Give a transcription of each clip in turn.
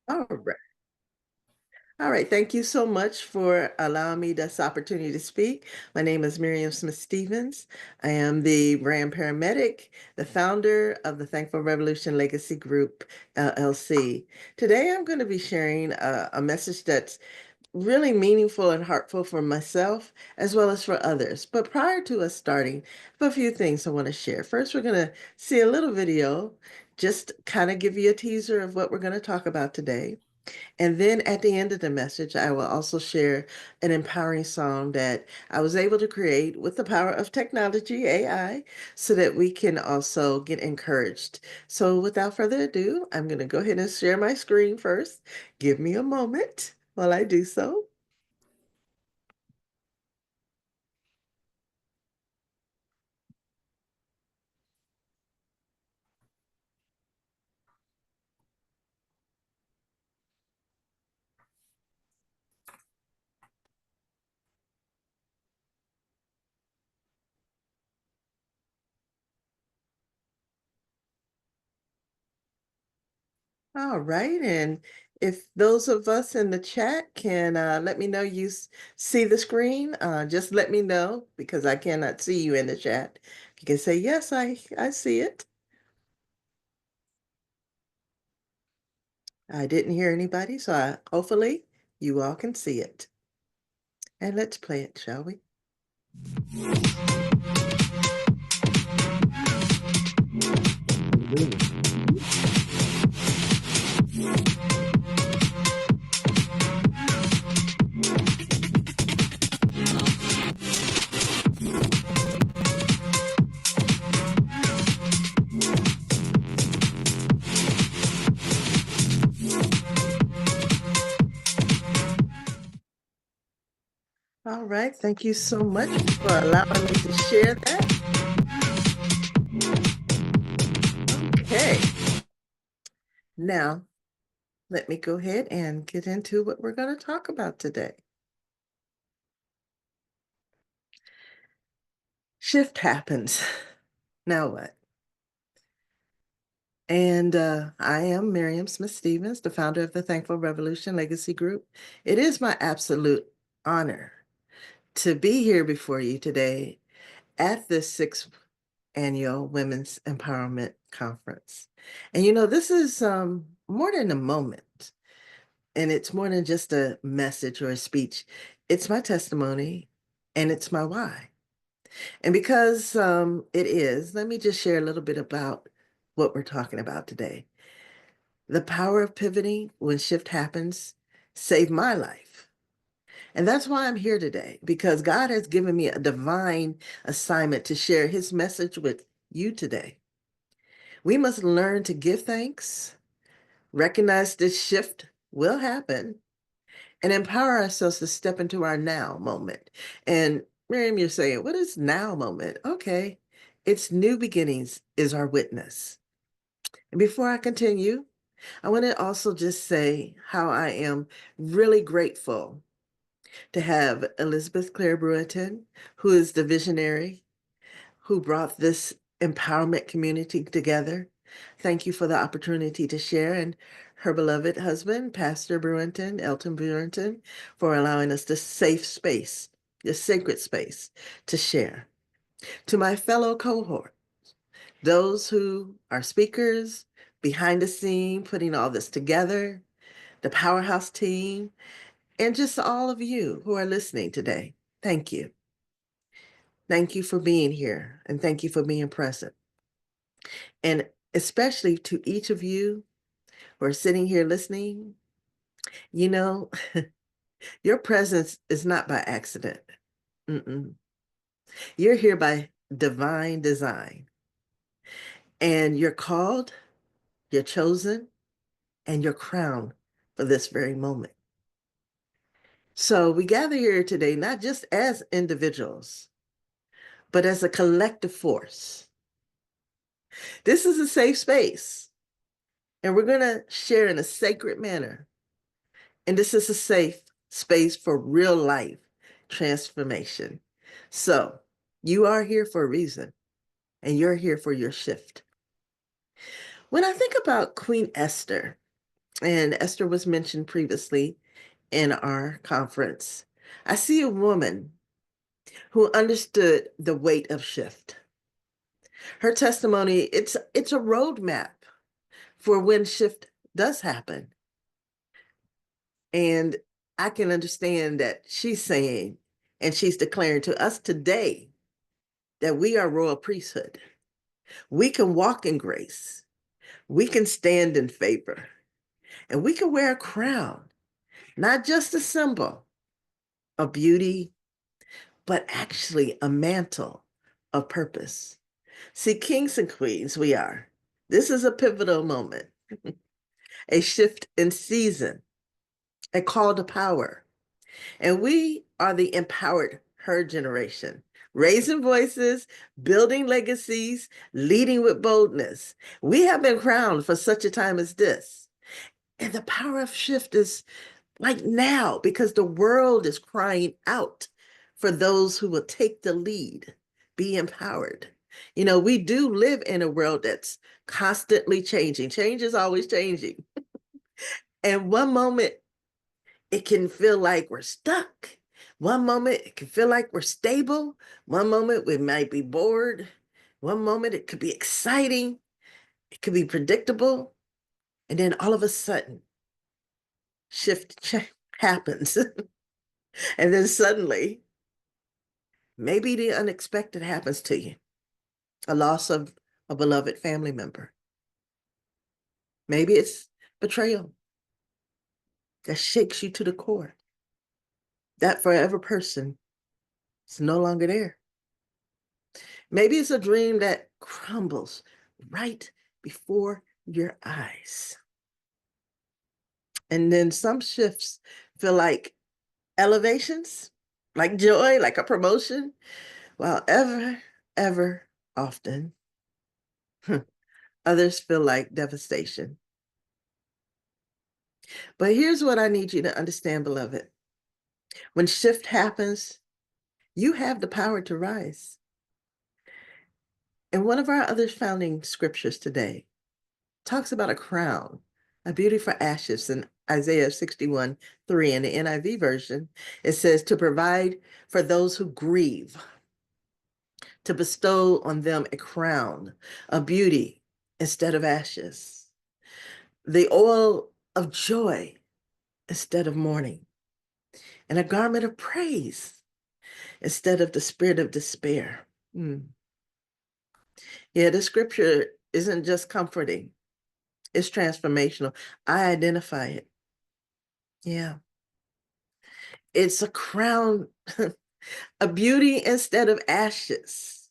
All right. All right. Thank you so much for allowing me this opportunity to speak. My name is Miriam Smith Stevens. I am the brand paramedic, the founder of the Thankful Revolution Legacy Group, LLC. Today, I'm going to be sharing a message that's really meaningful and heartful for myself as well as for others. But prior to us starting, I have a few things I want to share. First, we're going to see a little video, just kind of give you a teaser of what we're going to talk about today. And then at the end of the message, I will also share an empowering song that I was able to create with the power of technology, AI, so that we can also get encouraged. So without further ado, I'm going to go ahead and share my screen first. Give me a moment while I do so. All right. And if those of us in the chat can let me know see the screen, just let me know because I cannot see you in the chat. You can say, yes, I see it. I didn't hear anybody, so hopefully you all can see it. And let's play it, shall we? All right. Thank you so much for allowing me to share that. Okay. Now, let me go ahead and get into what we're going to talk about today. Shift happens. Now what? And I am Miriam Smith Stevens, the founder of the Thankful Revolution Legacy Group. It is my absolute honor to be here before you today at this sixth annual Women's Empowerment Conference. And this is more than a moment, and it's more than just a message or a speech. It's my testimony, and it's my why. And because it is, let me just share a little bit about what we're talking about today. The power of pivoting when shift happens saved my life. And that's why I'm here today, because God has given me a divine assignment to share his message with you today. We must learn to give thanks, recognize this shift will happen, and empower ourselves to step into our now moment. And Miriam, you're saying, what is now moment? Okay, it's new beginnings is our witness. And before I continue, I want to also just say how I am really grateful to have Elizabeth Clare Bruinton, who is the visionary who brought this empowerment community together. Thank you for the opportunity to share, and her beloved husband, Pastor Bruinton, Elton Bruinton, for allowing us this safe space, this sacred space to share. To my fellow cohort, those who are speakers, behind the scene, putting all this together, the Powerhouse team, and just all of you who are listening today, thank you. Thank you for being here, and thank you for being present. And especially to each of you who are sitting here listening, you know, your presence is not by accident. Mm-mm. You're here by divine design. And you're called, you're chosen, and you're crowned for this very moment. So we gather here today, not just as individuals, but as a collective force. This is a safe space, and we're going to share in a sacred manner. And this is a safe space for real life transformation. So you are here for a reason, and you're here for your shift. When I think about Queen Esther, And Esther was mentioned previously in our conference. I see a woman who understood the weight of shift. Her testimony, it's a roadmap for when shift does happen. And I can understand that she's saying, and she's declaring to us today, that we are royal priesthood. We can walk in grace. We can stand in favor. And we can wear a crown, not just a symbol of beauty, but actually a mantle of purpose. See, kings and queens, we are. This is a pivotal moment, a shift in season, a call to power. And we are the empowered her generation, raising voices, building legacies, leading with boldness. We have been crowned for such a time as this. And the power of shift is like now, because the world is crying out for those who will take the lead, be empowered. You know, we do live in a world that's constantly changing. Change is always changing. And one moment it can feel like we're stuck. One moment it can feel like we're stable. One moment we might be bored. One moment it could be exciting. It could be predictable. And then all of a sudden, happens. And then suddenly, maybe the unexpected happens to you. A loss of a beloved family member. Maybe it's betrayal that shakes you to the core. That forever person is no longer there. Maybe it's a dream that crumbles right before your eyes. And then some shifts feel like elevations, like joy, like a promotion, while ever often, others feel like devastation. But here's what I need you to understand, beloved. When shift happens, you have the power to rise. And one of our other founding scriptures today talks about a crown, a beauty for ashes in Isaiah 61:3 in the NIV version. It says to provide for those who grieve, to bestow on them a crown of beauty instead of ashes, the oil of joy instead of mourning, and a garment of praise instead of the spirit of despair. Yeah, the scripture isn't just comforting, it's transformational. I identify it. Yeah. It's a crown, a beauty instead of ashes.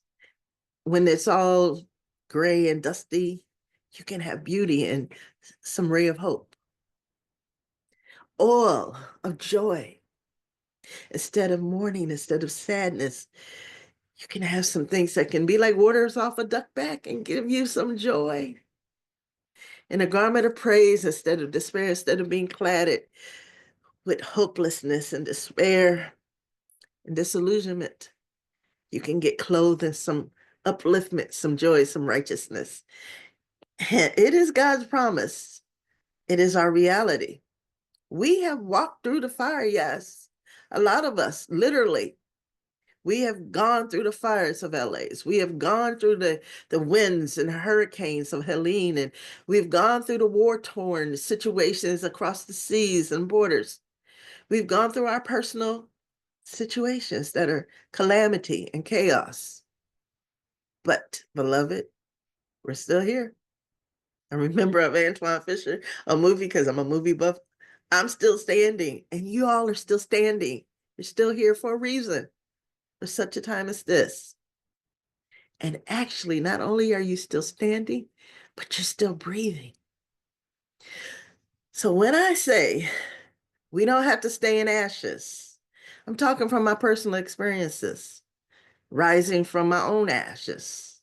When it's all gray and dusty, you can have beauty and some ray of hope. Oil of joy instead of mourning, instead of sadness. You can have some things that can be like waters off a duck back and give you some joy. And a garment of praise instead of despair, instead of being cladded with hopelessness and despair and disillusionment. You can get clothed in some upliftment, some joy, some righteousness. It is God's promise. It is our reality. We have walked through the fire, yes. A lot of us, literally. We have gone through the fires of LA's. We have gone through the winds and hurricanes of Helene, and we've gone through the war-torn situations across the seas and borders. We've gone through our personal situations that are calamity and chaos. But, beloved, we're still here. I remember of Antoine Fisher, a movie, because I'm a movie buff. I'm still standing, and you all are still standing. You're still here for a reason, for such a time as this. And actually, not only are you still standing, but you're still breathing. So when I say we don't have to stay in ashes, I'm talking from my personal experiences, rising from my own ashes.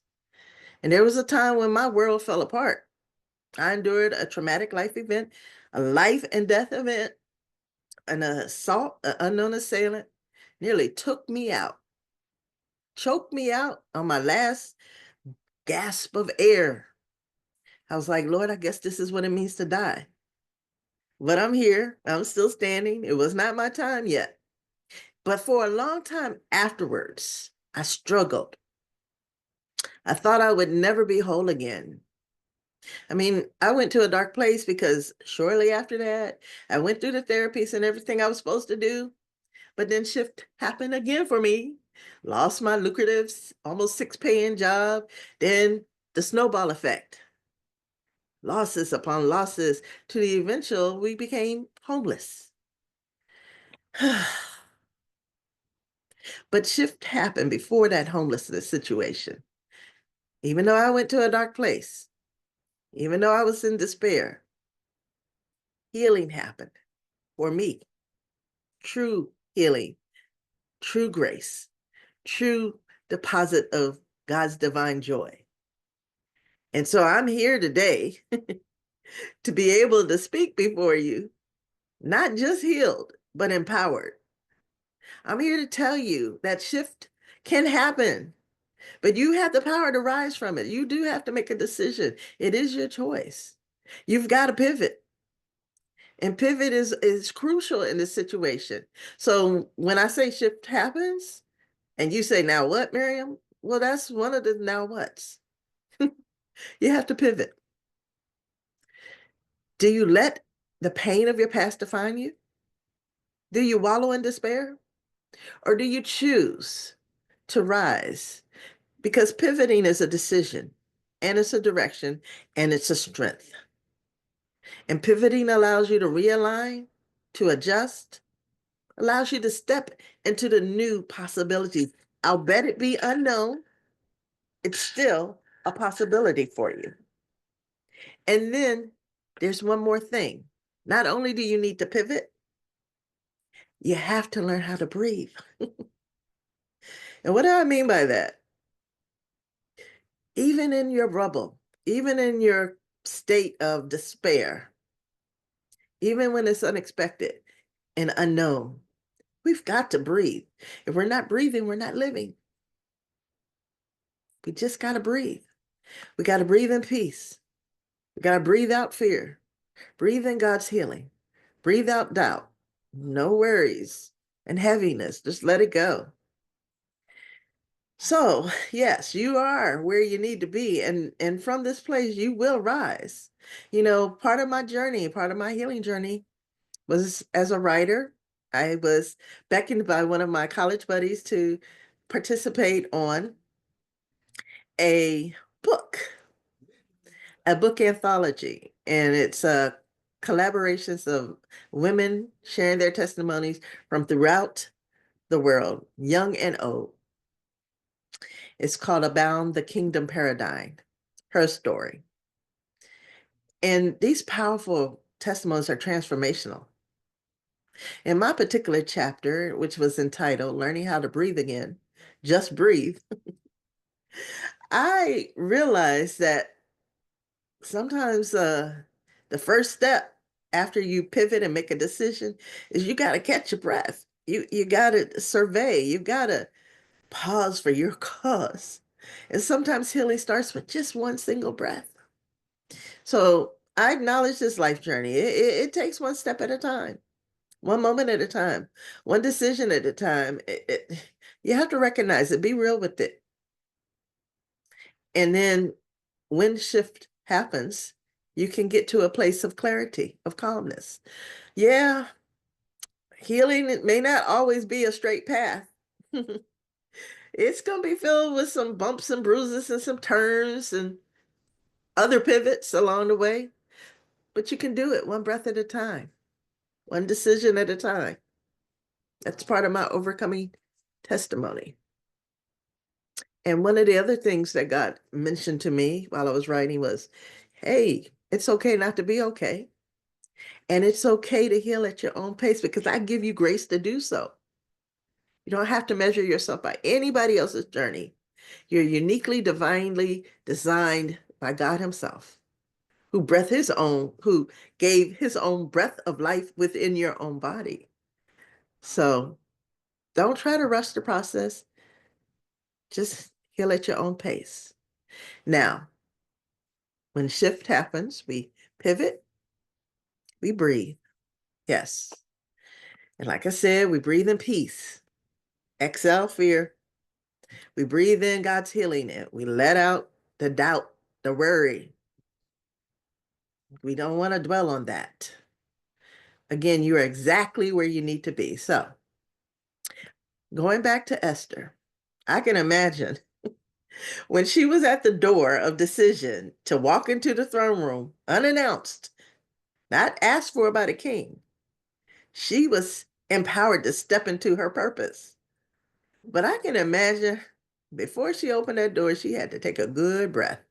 And there was a time when my world fell apart. I endured a traumatic life event, a life and death event, an assault, an unknown assailant nearly took me out, choked me out on my last gasp of air. I was like, Lord, I guess this is what it means to die. but I'm here. I'm still standing. It was not my time yet. But for a long time afterwards, I struggled. I thought I would never be whole again. I mean, I went to a dark place because shortly after that, I went through the therapies and everything I was supposed to do. But then shift happened again for me. Lost my lucrative, almost six-paying job. Then the snowball effect. Losses upon losses to the eventual, we became homeless. But shift happened before that homelessness situation. Even though I went to a dark place, even though I was in despair, healing happened for me. True healing, true grace, true deposit of God's divine joy. And so I'm here today to be able to speak before you, not just healed, but empowered. I'm here to tell you that shift can happen, but you have the power to rise from it. You do have to make a decision. It is your choice. You've got to pivot. And pivot is crucial in this situation. So when I say shift happens, and you say, now what, Miriam? Well, that's one of the now what's. You have to pivot. Do you let the pain of your past define you? Do you wallow in despair? Or do you choose to rise? Because pivoting is a decision, and it's a direction, and it's a strength. And pivoting allows you to realign, to adjust, allows you to step into the new possibilities. I'll bet it be unknown. It's still a possibility for you. And then there's one more thing. Not only do you need to pivot, you have to learn how to breathe. And what do I mean by that? Even in your rubble, even in your state of despair, even when it's unexpected and unknown, we've got to breathe. If we're not breathing, we're not living. We just got to breathe. We got to breathe in peace. We got to breathe out fear. Breathe in God's healing. Breathe out doubt. No worries and heaviness. Just let it go. So, yes, you are where you need to be. And from this place, you will rise. You know, part of my journey, part of my healing journey was as a writer. I was beckoned by one of my college buddies to participate on a book, a book anthology. And it's collaborations of women sharing their testimonies from throughout the world, young and old. It's called Abound the Kingdom Paradigm, her story. And these powerful testimonies are transformational. In my particular chapter, which was entitled Learning How to Breathe Again, Just Breathe, I realized that sometimes the first step after you pivot and make a decision is you got to catch your breath. You got to survey. You got to pause for your cause. And sometimes healing starts with just one single breath. So I acknowledge this life journey. It takes one step at a time, one moment at a time, one decision at a time. You have to recognize it, be real with it. And then when shift happens, you can get to a place of clarity, of calmness. Yeah, healing it may not always be a straight path. It's going to be filled with some bumps and bruises and some turns and other pivots along the way, but you can do it one breath at a time, one decision at a time. That's part of my overcoming testimony. And one of the other things that God mentioned to me while I was writing was, hey, it's okay not to be okay. And it's okay to heal at your own pace because I give you grace to do so. You don't have to measure yourself by anybody else's journey. You're uniquely, divinely designed by God Himself, who gave His own breath of life within your own body. So don't try to rush the process. Just heal at your own pace. Now, when shift happens, we pivot, we breathe. Yes. And like I said, we breathe in peace. Exhale fear. We breathe in God's healing and we let out the doubt, the worry. We don't want to dwell on that. Again, you're exactly where you need to be. So, going back to Esther, I can imagine when she was at the door of decision to walk into the throne room unannounced, not asked for by the king, she was empowered to step into her purpose. But I can imagine before she opened that door, she had to take a good breath.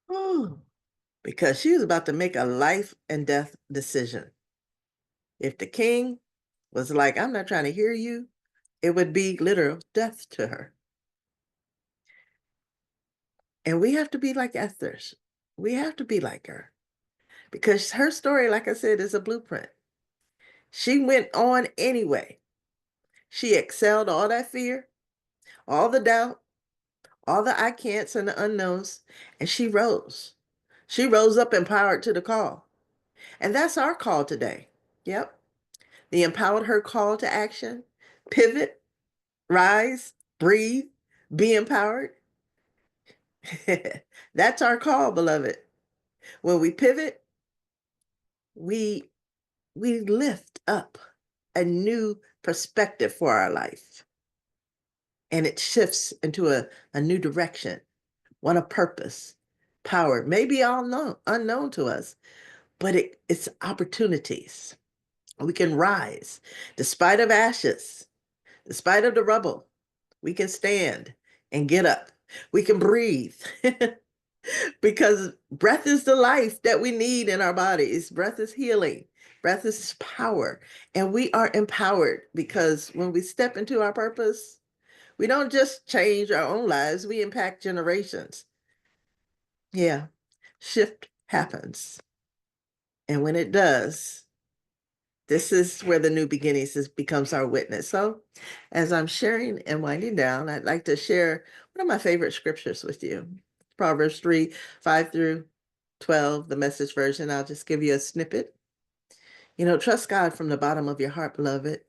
Oh, because she was about to make a life and death decision. If the king was like, I'm not trying to hear you, it would be literal death to her. And we have to be like Esther's. We have to be like her because her story, like I said, is a blueprint. She went on anyway. She excelled all that fear, all the doubt, all the I can'ts and the unknowns, and she rose. She rose up empowered to the call. And that's our call today. Yep. The empowered her call to action, pivot, rise, breathe, be empowered. That's our call, beloved. When we pivot, we we lift up a new perspective for our life. And it shifts into a new direction, one of purpose, power, maybe all known, unknown to us, but it's opportunities. We can rise despite of ashes, despite of the rubble. We can stand and get up. We can breathe because breath is the life that we need in our bodies. Breath is healing. Breath is power. And we are empowered because when we step into our purpose, we don't just change our own lives, we impact generations. Yeah, shift happens. And when it does, this is where the new beginnings becomes our witness. So, as I'm sharing and winding down, I'd like to share one of my favorite scriptures with you. Proverbs 3, 5 through 12, the message version. I'll just give you a snippet. Trust God from the bottom of your heart, beloved.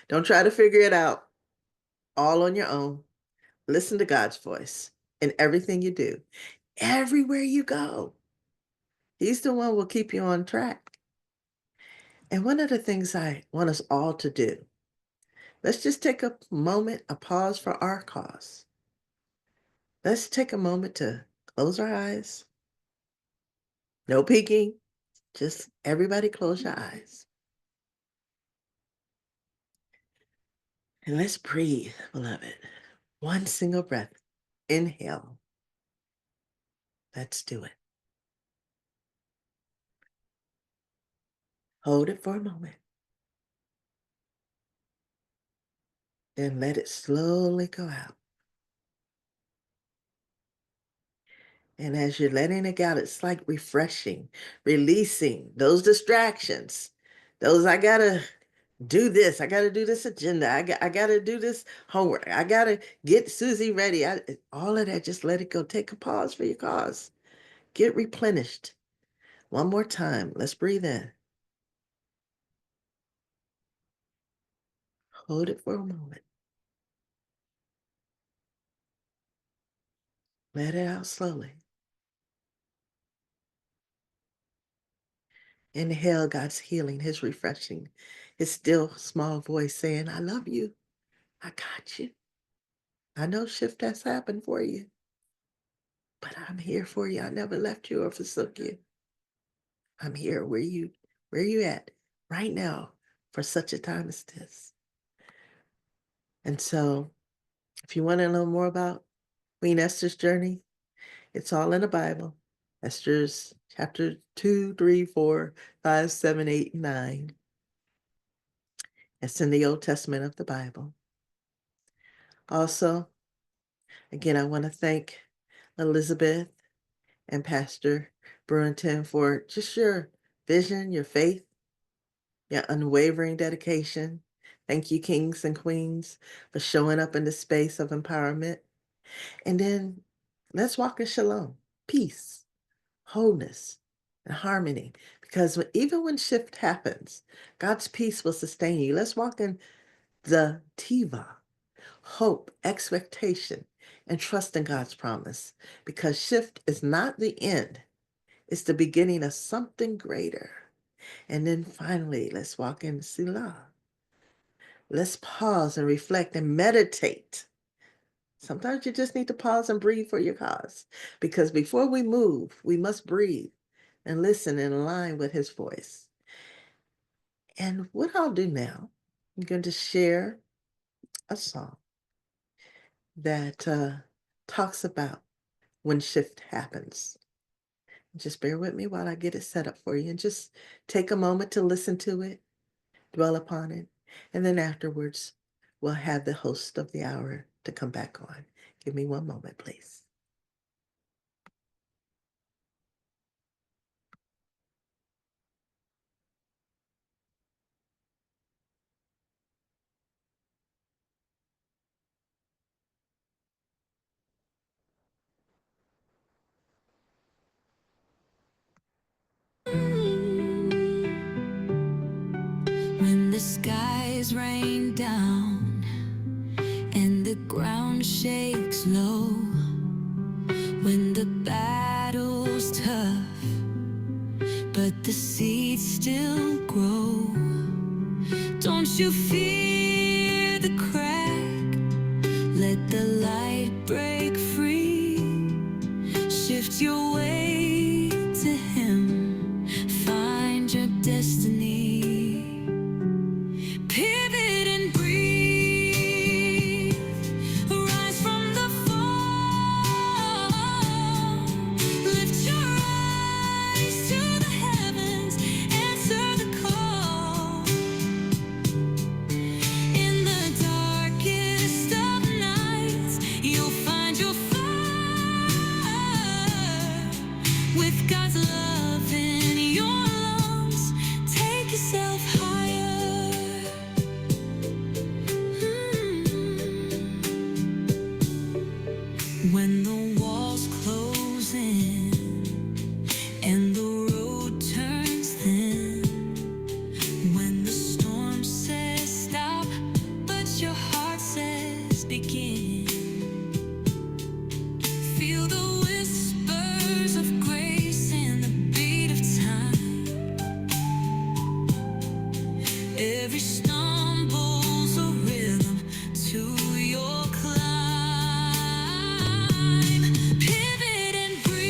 Don't try to figure it out all on your own. Listen to God's voice in everything you do, everywhere you go. He's the one who will keep you on track. And one of the things I want us all to do, let's just take a moment, a pause for our cause. Let's take a moment to close our eyes. No peeking, just everybody close your eyes. And let's breathe, beloved. One single breath. Inhale. Let's do it. Hold it for a moment. Then let it slowly go out. And as you're letting it out, it's like refreshing, releasing those distractions. Those, I gotta do this. I gotta do this agenda. I gotta do this homework. I gotta get Susie ready. All of that, just let it go. Take a pause for your cause. Get replenished. One more time. Let's breathe in. Hold it for a moment. Let it out slowly. Inhale God's healing, his refreshing, his still small voice saying, I love you. I got you. I know shift has happened for you, but I'm here for you. I never left you or forsook you. I'm here where you at right now for such a time as this. And so if you want to know more about Queen Esther's journey, it's all in the Bible. Esther's chapter 2, 3, 4, 5, 7, 8, 9. It's in the Old Testament of the Bible. Also, again, I want to thank Elizabeth and Pastor Brewington for just your vision, your faith, your unwavering dedication. Thank you, kings and queens, for showing up in the space of empowerment. And then let's walk in shalom, peace, wholeness, and harmony. Because even when shift happens, God's peace will sustain you. Let's walk in the Tiva, hope, expectation, and trust in God's promise. Because shift is not the end, it's the beginning of something greater. And then finally, let's walk in Selah. Let's pause and reflect and meditate. Sometimes you just need to pause and breathe for your cause. Because before we move, we must breathe and listen and align with his voice. And what I'll do now, I'm going to share a song that talks about when shift happens. Just bear with me while I get it set up for you and just take a moment to listen to it, dwell upon it, and then afterwards, we'll have the host of the hour to come back on. Give me one moment, please. When the skies rain down and the ground shakes low, when the battle's tough but the seeds still grow, don't you fear the crack? Let the light break free. Shift your way to him, find your destiny. Pivot and breathe, rise from the fall. Lift your eyes to the heavens, answer the call. In the darkest of nights, you'll find your fire. With God's love in your lungs, take yourself higher. When the walls close in and the road turns thin, when the storm says stop, but your heart says begin, feel the whispers of grace in the beat of time. Every stumble's a rhythm to your climb. Pivot and breathe,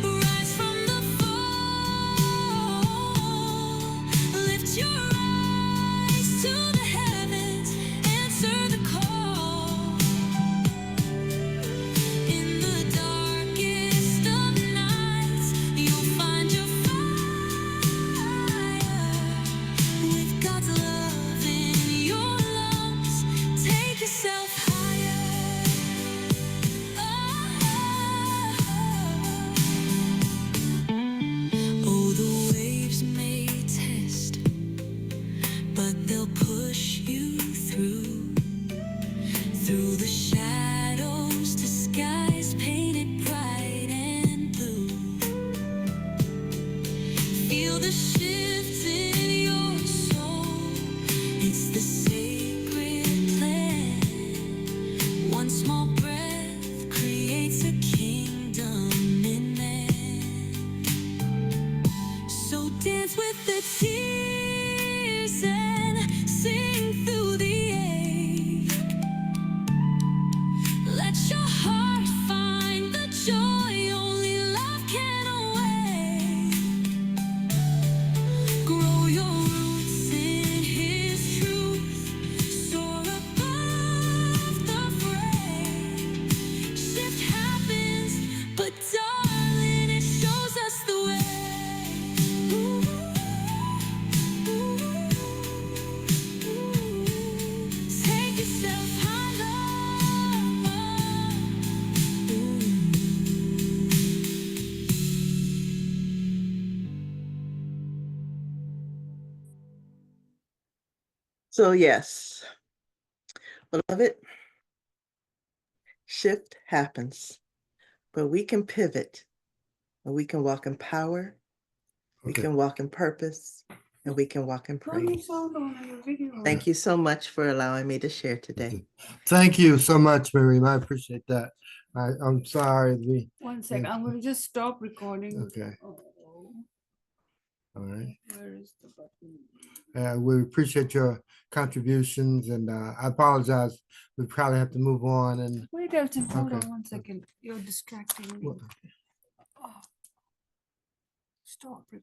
rise from the fall. Lift your eyes to the heavens, answer the call. In the darkest of nights, you'll find your fire. With God's love in your lungs, take yourself higher. Oh, the waves may test, but they'll push you through the shadows to skies painted bright and blue. Feel the shift in your soul, it's the sacred plan. One small breath creates a kingdom in man. So dance with the tears and sing through the ache. Let your heart find the joy only love can awake. Grow your roots in his truth, soar above the fray. Shift happens, but darling, it shows us the way. Ooh, ooh, ooh. Take yourself higher. So, yes, beloved, shift happens, but we can pivot and we can walk in power, we Okay. can walk in purpose, and we can walk in praise. Thank you so much for allowing me to share today. Thank you so much, Miriam. I appreciate that. I'm sorry. One second, I'm gonna just stop recording. Okay. Oh, All right. where is the button? We appreciate your contributions, and I apologize. We probably have to move on. And Wait, Elton, hold Okay. on one second. You're distracting me. Well, Oh, stop recording.